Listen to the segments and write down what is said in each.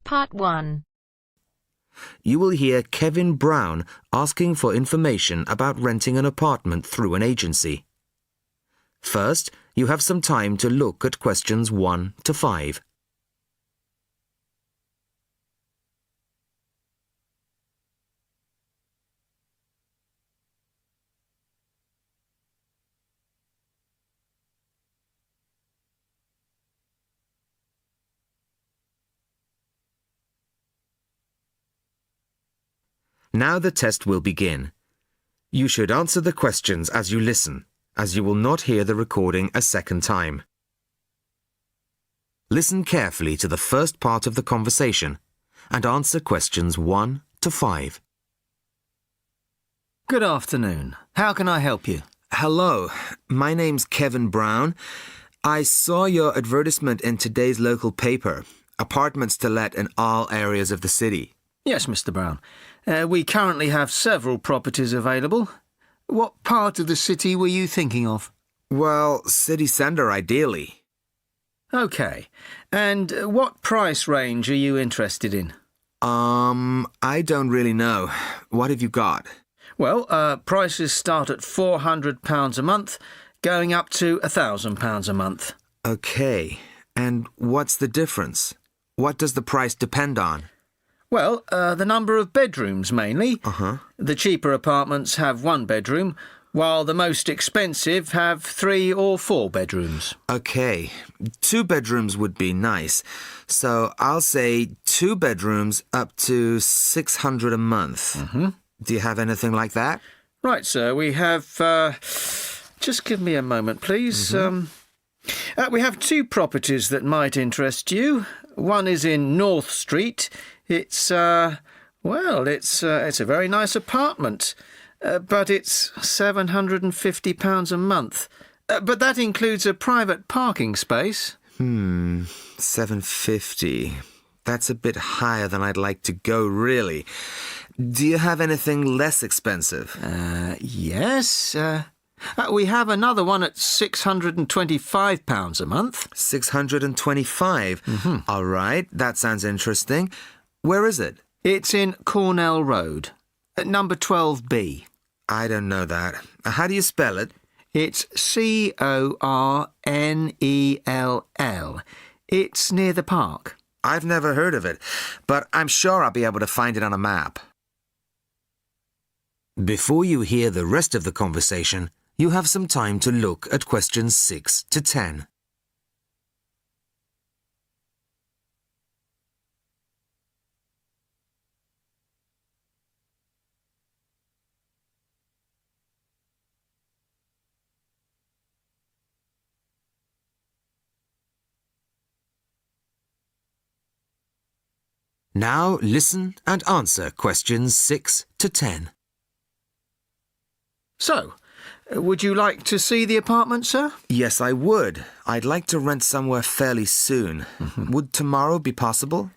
Part 1. You will hear Kevin Brown asking for information about renting an apartment through an agency. First, you have some time to look at questions 1 to 5. Now the test will begin. You should answer the questions as you listen, as you will not hear the recording a second time. Listen carefully to the first part of the conversation and answer questions 1 to 5. Good afternoon. How can I help you? Hello, my name's Kevin Brown. I saw your advertisement in today's local paper, apartments to let in all areas of the city. Yes, Mr. Brown. We currently have several properties available. What part of the city were you thinking of? Well, city centre ideally. OK. And what price range are you interested in? I don't really know. What have you got? Well, prices start at £400 a month, going up to £1,000 a month. OK. And what's the difference? What does the price depend on? Well, the number of bedrooms mainly. The cheaper apartments have 1 bedroom, while the most expensive have 3 or 4 bedrooms. OK. 2 bedrooms would be nice. So I'll say 2 bedrooms up to £600 a month. Do you have anything like that? Right, sir. We have... just give me a moment, please. We have 2 properties that might interest you. One is in North Street. It's a very nice apartment, but it's £750 a month. But that includes a private parking space. £750. That's a bit higher than I'd like to go, really. Do you have anything less expensive? Yes. We have another one at £625 a month. £625? All right, that sounds interesting. Where is it? It's in Cornell Road, at number 12B. I don't know that. How do you spell it? It's Cornell. It's near the park. I've never heard of it, but I'm sure I'll be able to find it on a map. Before you hear the rest of the conversation, you have some time to look at questions 6 to 10. Now listen and answer questions 6 to 10. So, would you like to see the apartment, sir? Yes, I would. I'd like to rent somewhere fairly soon. Would tomorrow be possible?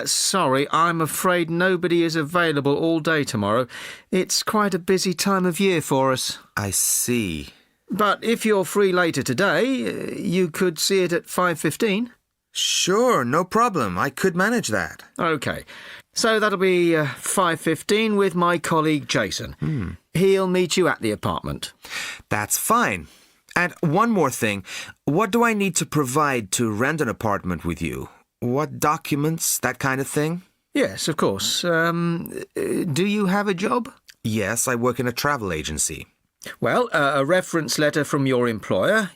Sorry, I'm afraid nobody is available all day tomorrow. It's quite a busy time of year for us. I see. But if you're free later today, you could see it at 5:15. Sure, no problem. I could manage that. OK. So that'll be 5:15 with my colleague Jason. He'll meet you at the apartment. That's fine. And one more thing. What do I need to provide to rent an apartment with you? What documents, that kind of thing? Yes, of course. Do you have a job? Yes, I work in a travel agency. Well, a reference letter from your employer,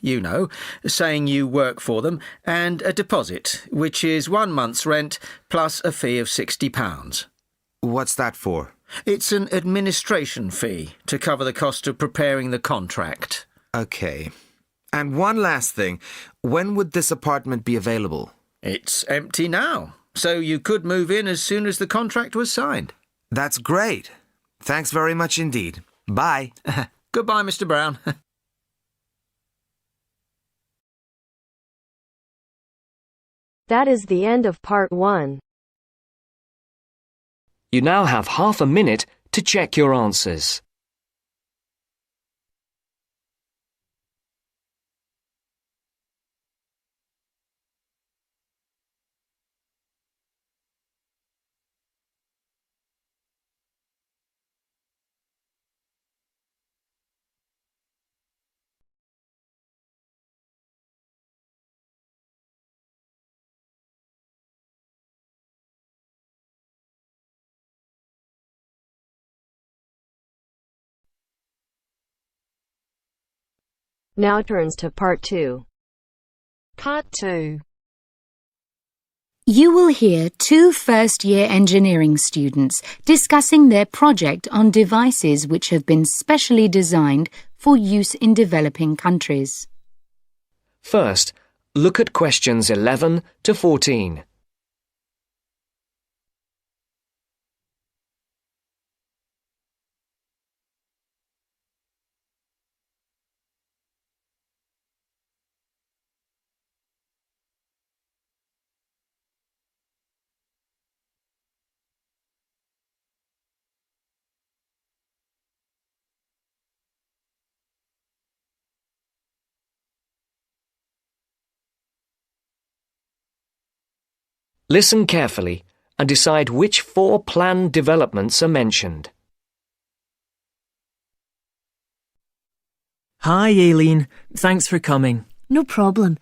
saying you work for them, and a deposit, which is 1 month's rent plus a fee of £60. What's that for? It's an administration fee to cover the cost of preparing the contract. OK. And one last thing. When would this apartment be available? It's empty now, so you could move in as soon as the contract was signed. That's great. Thanks very much indeed. Bye. Goodbye, Mr. Brown. That is the end of part 1. You now have half a minute to check your answers. Now turns to Part 2. Part 2. You will hear two first-year engineering students discussing their project on devices which have been specially designed for use in developing countries. First, look at questions 11 to 14. Listen carefully and decide which 4 planned developments are mentioned. Hi, Aileen. Thanks for coming. No problem.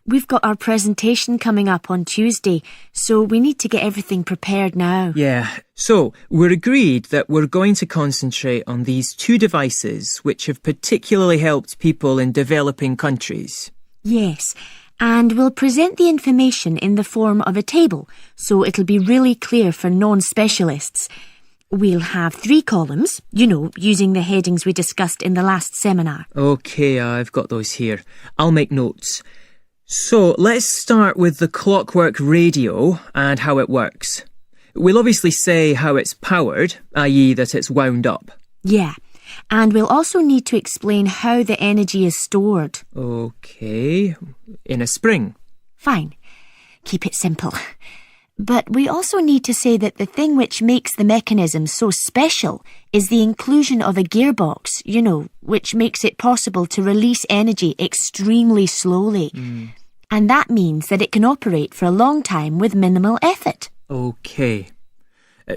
We've got our presentation coming up on Tuesday, so we need to get everything prepared now. Yeah, so we're agreed that we're going to concentrate on these 2 devices which have particularly helped people in developing countries. Yes, and we'll present the information in the form of a table, so it'll be really clear for non-specialists. We'll have 3 columns, using the headings we discussed in the last seminar. OK, I've got those here. I'll make notes. So let's start with the clockwork radio and how it works. We'll obviously say how it's powered, i.e. that it's wound up. Yeah, and we'll also need to explain how the energy is stored. OK, in a spring. Fine, keep it simple. But we also need to say that the thing which makes the mechanism so special is the inclusion of a gearbox, which makes it possible to release energy extremely slowly. And that means that it can operate for a long time with minimal effort. OK.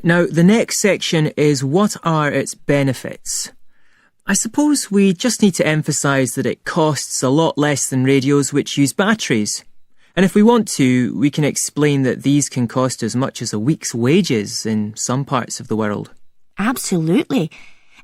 Now, the next section is what are its benefits? I suppose we just need to emphasise that it costs a lot less than radios which use batteries. And if we want to, we can explain that these can cost as much as a week's wages in some parts of the world. Absolutely.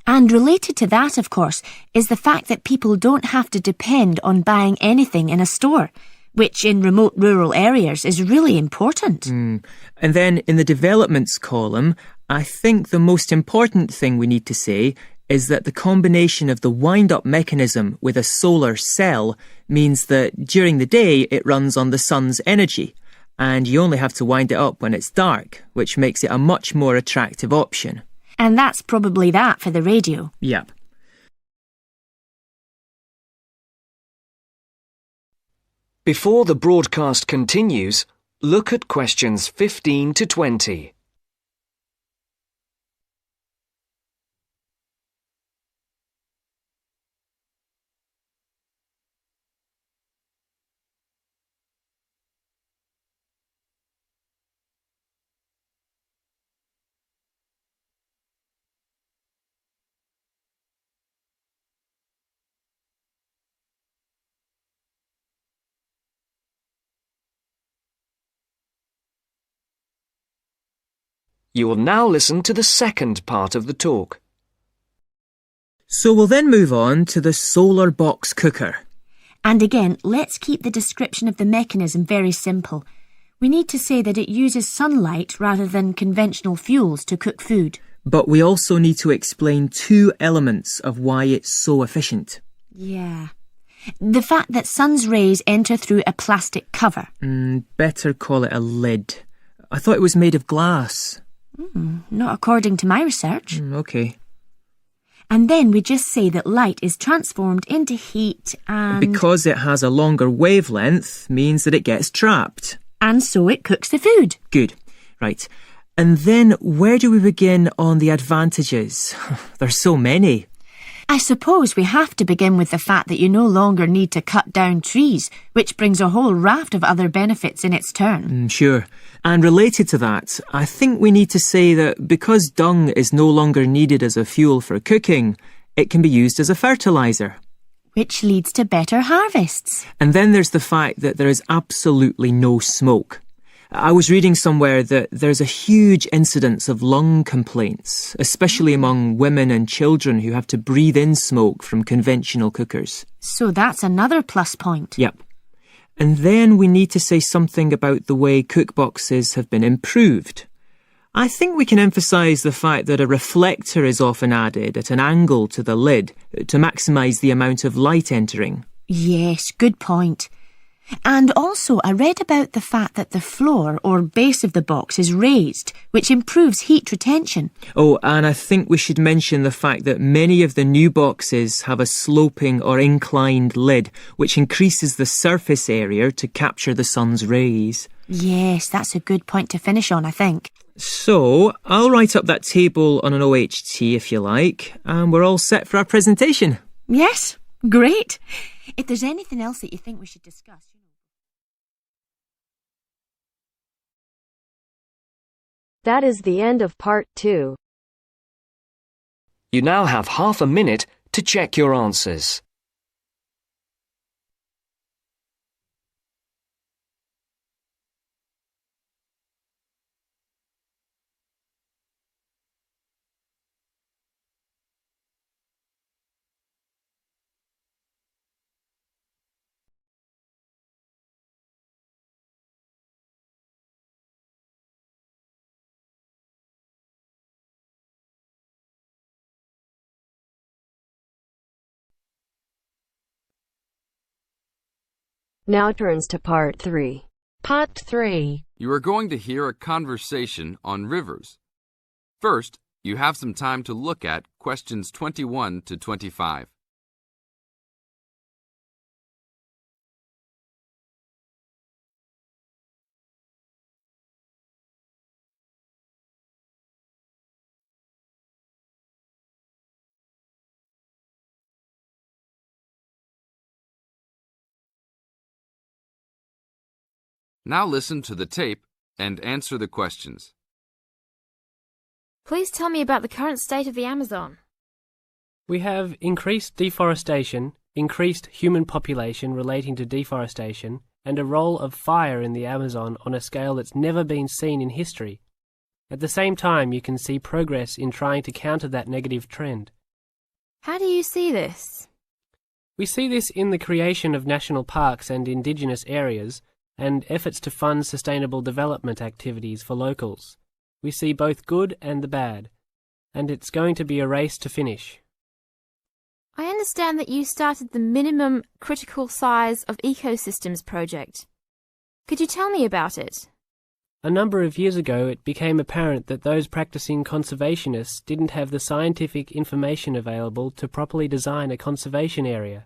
And related to that, of course, is the fact that people don't have to depend on buying anything in a store, which in remote rural areas is really important. And then in the developments column, I think the most important thing we need to say is that the combination of the wind-up mechanism with a solar cell means that during the day it runs on the sun's energy, and you only have to wind it up when it's dark, which makes it a much more attractive option. And that's probably that for the radio. Yep. Before the broadcast continues, look at questions 15 to 20. You will now listen to the second part of the talk. So we'll then move on to the solar box cooker. And again, let's keep the description of the mechanism very simple. We need to say that it uses sunlight rather than conventional fuels to cook food. But we also need to explain 2 elements of why it's so efficient. Yeah. The fact that sun's rays enter through a plastic cover. Better call it a lid. I thought it was made of glass. Not according to my research. OK. And then we just say that light is transformed into heat and... Because it has a longer wavelength means that it gets trapped. And so it cooks the food. Good. Right. And then where do we begin on the advantages? There's so many. I suppose we have to begin with the fact that you no longer need to cut down trees, which brings a whole raft of other benefits in its turn. Sure. And related to that, I think we need to say that because dung is no longer needed as a fuel for cooking, it can be used as a fertiliser. Which leads to better harvests. And then there's the fact that there is absolutely no smoke. I was reading somewhere that there's a huge incidence of lung complaints, especially among women and children who have to breathe in smoke from conventional cookers. So that's another plus point. Yep. And then we need to say something about the way cookboxes have been improved. I think we can emphasise the fact that a reflector is often added at an angle to the lid to maximise the amount of light entering. Yes, good point. And also, I read about the fact that the floor or base of the box is raised, which improves heat retention. Oh, and I think we should mention the fact that many of the new boxes have a sloping or inclined lid, which increases the surface area to capture the sun's rays. Yes, that's a good point to finish on, I think. So, I'll write up that table on an OHT if you like, and we're all set for our presentation. Yes, great. If there's anything else that you think we should discuss... That is the end of part 2. You now have half a minute to check your answers. Now turns to part 3. Part 3. You are going to hear a conversation on rivers. First, you have some time to look at questions 21 to 25. Now listen to the tape and answer the questions. Please tell me about the current state of the Amazon. We have increased deforestation, increased human population relating to deforestation, and a role of fire in the Amazon on a scale that's never been seen in history. At the same time, you can see progress in trying to counter that negative trend. How do you see this? We see this in the creation of national parks and indigenous areas, and efforts to fund sustainable development activities for locals. We see both good and the bad, and it's going to be a race to finish. I understand that you started the Minimum Critical Size of Ecosystems project. Could you tell me about it? A number of years ago, it became apparent that those practicing conservationists didn't have the scientific information available to properly design a conservation area.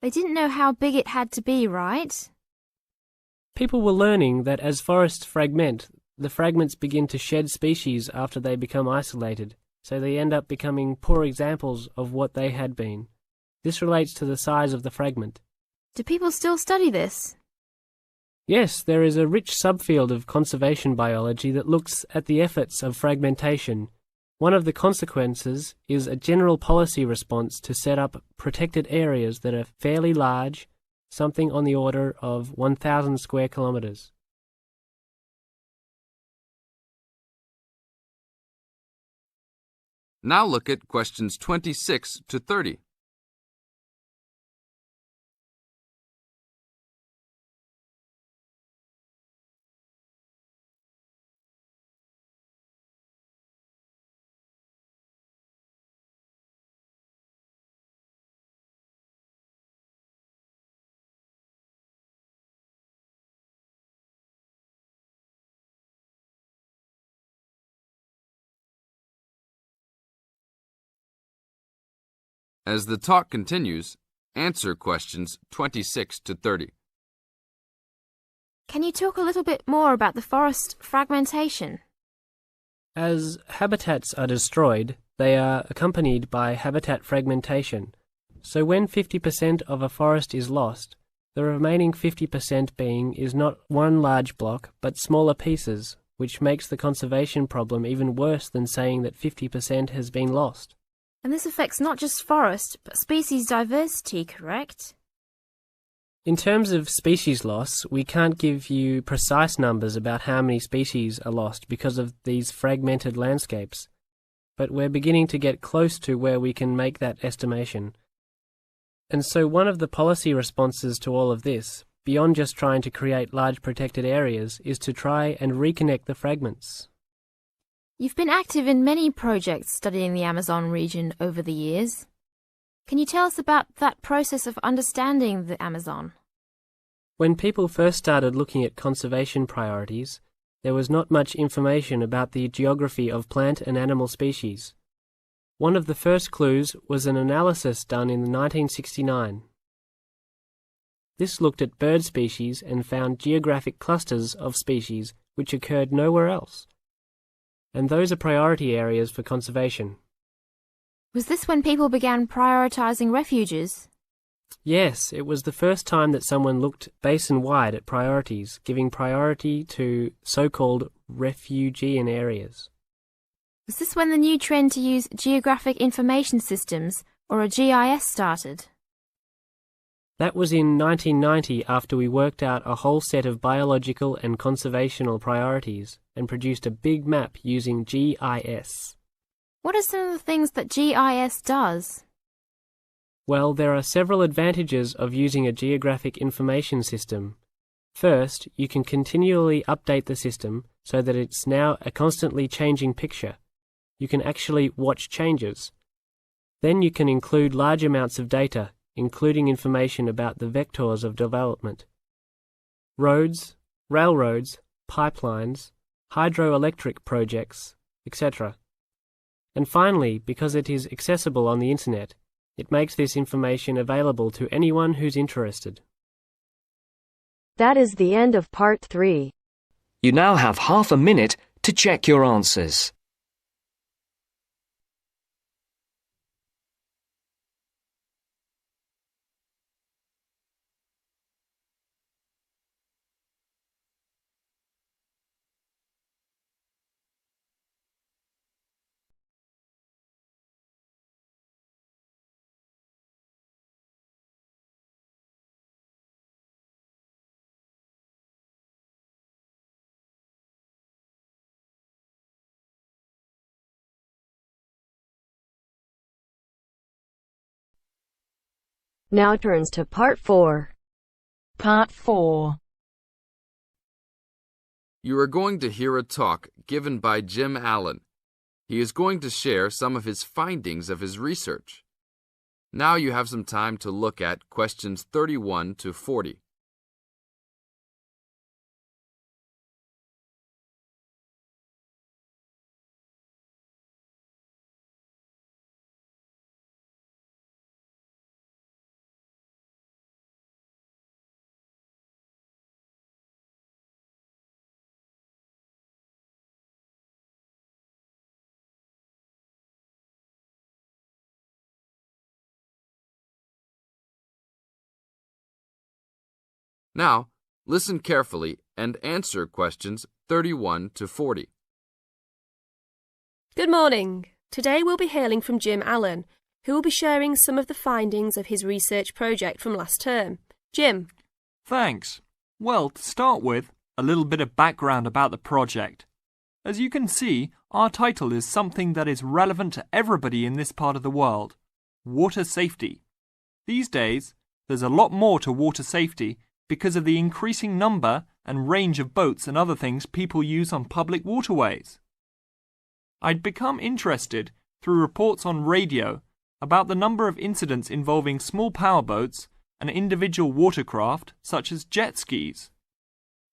They didn't know how big it had to be, right? People were learning that as forests fragment, the fragments begin to shed species after they become isolated, so they end up becoming poor examples of what they had been. This relates to the size of the fragment. Do people still study this? Yes, there is a rich subfield of conservation biology that looks at the efforts of fragmentation. One of the consequences is a general policy response to set up protected areas that are fairly large, something on the order of 1,000 square kilometres. Now look at questions 26 to 30. As the talk continues, answer questions 26 to 30. Can you talk a little bit more about the forest fragmentation? As habitats are destroyed, they are accompanied by habitat fragmentation. So when 50% of a forest is lost, the remaining 50% being is not one large block, but smaller pieces, which makes the conservation problem even worse than saying that 50% has been lost. And this affects not just forest, but species diversity, correct? In terms of species loss, we can't give you precise numbers about how many species are lost because of these fragmented landscapes, but we're beginning to get close to where we can make that estimation. And so one of the policy responses to all of this, beyond just trying to create large protected areas, is to try and reconnect the fragments. You've been active in many projects studying the Amazon region over the years. Can you tell us about that process of understanding the Amazon? When people first started looking at conservation priorities, there was not much information about the geography of plant and animal species. One of the first clues was an analysis done in 1969. This looked at bird species and found geographic clusters of species which occurred nowhere else. And those are priority areas for conservation. Was this when people began prioritising refuges? Yes, it was the first time that someone looked basin-wide at priorities, giving priority to so-called refugean areas. Was this when the new trend to use geographic information systems, or a GIS, started? That was in 1990 after we worked out a whole set of biological and conservational priorities and produced a big map using GIS. What are some of the things that GIS does? Well, there are several advantages of using a geographic information system. First, you can continually update the system so that it's now a constantly changing picture. You can actually watch changes. Then you can include large amounts of data, including information about the vectors of development. Roads, railroads, pipelines, hydroelectric projects, etc. And finally, because it is accessible on the internet, it makes this information available to anyone who's interested. That is the end of part 3. You now have half a minute to check your answers. Now turns to part 4. Part 4. You are going to hear a talk given by Jim Allen. He is going to share some of his findings of his research. Now you have some time to look at questions 31 to 40. Now, listen carefully and answer questions 31 to 40. Good morning. Today we'll be hearing from Jim Allen, who will be sharing some of the findings of his research project from last term. Jim. Thanks. Well, to start with, a little bit of background about the project. As you can see, our title is something that is relevant to everybody in this part of the world: water safety. These days, there's a lot more to water safety because of the increasing number and range of boats and other things people use on public waterways. I'd become interested through reports on radio about the number of incidents involving small powerboats and individual watercraft such as jet skis.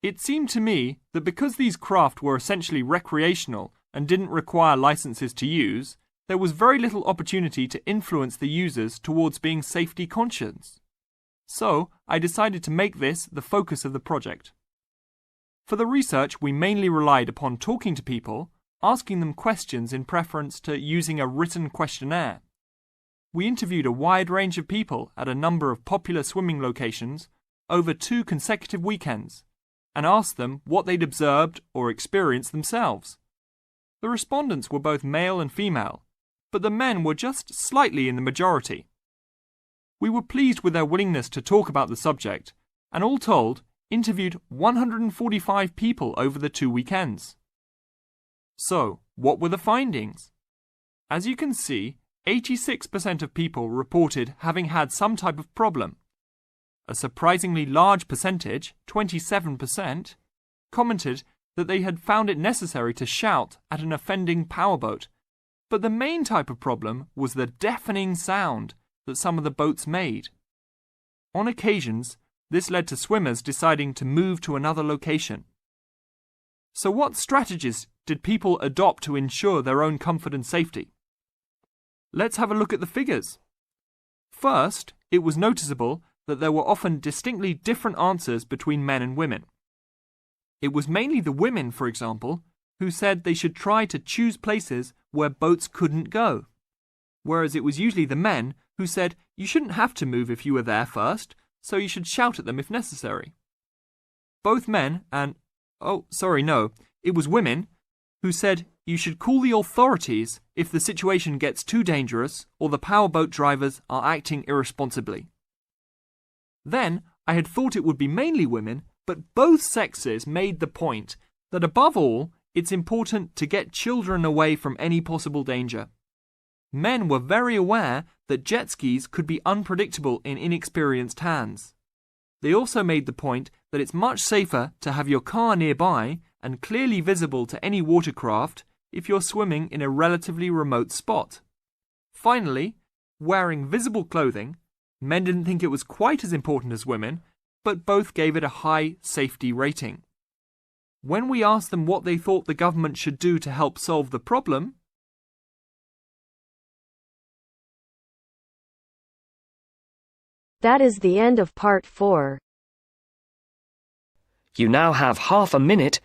It seemed to me that because these craft were essentially recreational and didn't require licenses to use, there was very little opportunity to influence the users towards being safety conscious. So, I decided to make this the focus of the project. For the research, we mainly relied upon talking to people, asking them questions in preference to using a written questionnaire. We interviewed a wide range of people at a number of popular swimming locations over 2 consecutive weekends and asked them what they'd observed or experienced themselves. The respondents were both male and female, but the men were just slightly in the majority. We were pleased with their willingness to talk about the subject and all told, interviewed 145 people over the 2 weekends. So, what were the findings? As you can see, 86% of people reported having had some type of problem. A surprisingly large percentage, 27%, commented that they had found it necessary to shout at an offending powerboat, but the main type of problem was the deafening sound that some of the boats made. On occasions, this led to swimmers deciding to move to another location. So what strategies did people adopt to ensure their own comfort and safety? Let's have a look at the figures. First, it was noticeable that there were often distinctly different answers between men and women. It was mainly the women, for example, who said they should try to choose places where boats couldn't go, whereas it was usually the men who said you shouldn't have to move if you were there first, so you should shout at them if necessary. Both men and, it was women who said you should call the authorities if the situation gets too dangerous or the powerboat drivers are acting irresponsibly. Then I had thought it would be mainly women, but both sexes made the point that above all, it's important to get children away from any possible danger. Men were very aware that jet skis could be unpredictable in inexperienced hands. They also made the point that it's much safer to have your car nearby and clearly visible to any watercraft if you're swimming in a relatively remote spot. Finally, wearing visible clothing, men didn't think it was quite as important as women, but both gave it a high safety rating. When we asked them what they thought the government should do to help solve the problem, That is the end of part 4. You now have half a minute